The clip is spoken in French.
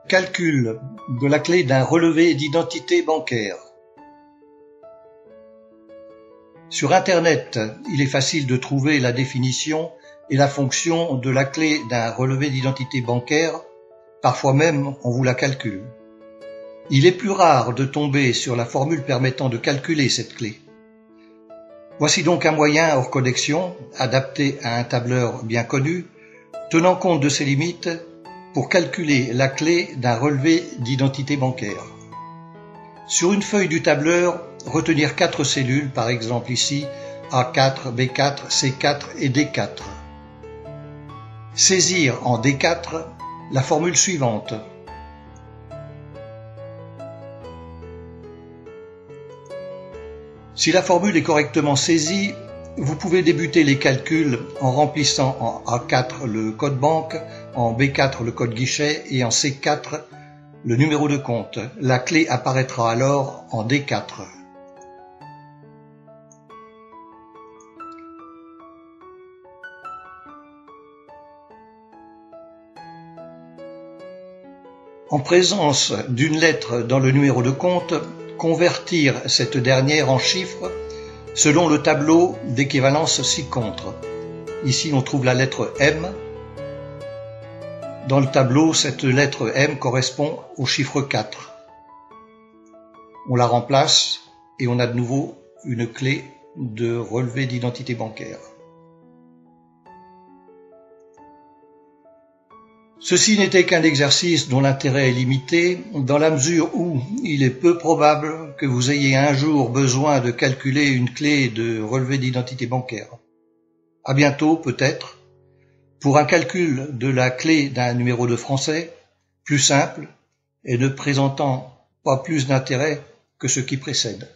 Calcul de la clé d'un relevé d'identité bancaire. Sur Internet, il est facile de trouver la définition et la fonction de la clé d'un relevé d'identité bancaire, parfois même on vous la calcule. Il est plus rare de tomber sur la formule permettant de calculer cette clé. Voici donc un moyen hors connexion, adapté à un tableur bien connu, tenant compte de ses limites, pour calculer la clé d'un relevé d'identité bancaire. Sur une feuille du tableur, retenir 4 cellules, par exemple ici A4, B4, C4 et D4. Saisir en D4 la formule suivante. Si la formule est correctement saisie, vous pouvez débuter les calculs en remplissant en A4 le code banque, en B4 le code guichet et en C4 le numéro de compte. La clé apparaîtra alors en D4. En présence d'une lettre dans le numéro de compte, convertir cette dernière en chiffres selon le tableau d'équivalence ci-contre. Ici, on trouve la lettre M. Dans le tableau, cette lettre M correspond au chiffre 4. On la remplace et on a de nouveau une clé de relevé d'identité bancaire. Ceci n'était qu'un exercice dont l'intérêt est limité, dans la mesure où il est peu probable que vous ayez un jour besoin de calculer une clé de relevé d'identité bancaire. À bientôt, peut-être, pour un calcul de la clé d'un numéro de français, plus simple et ne présentant pas plus d'intérêt que ce qui précède.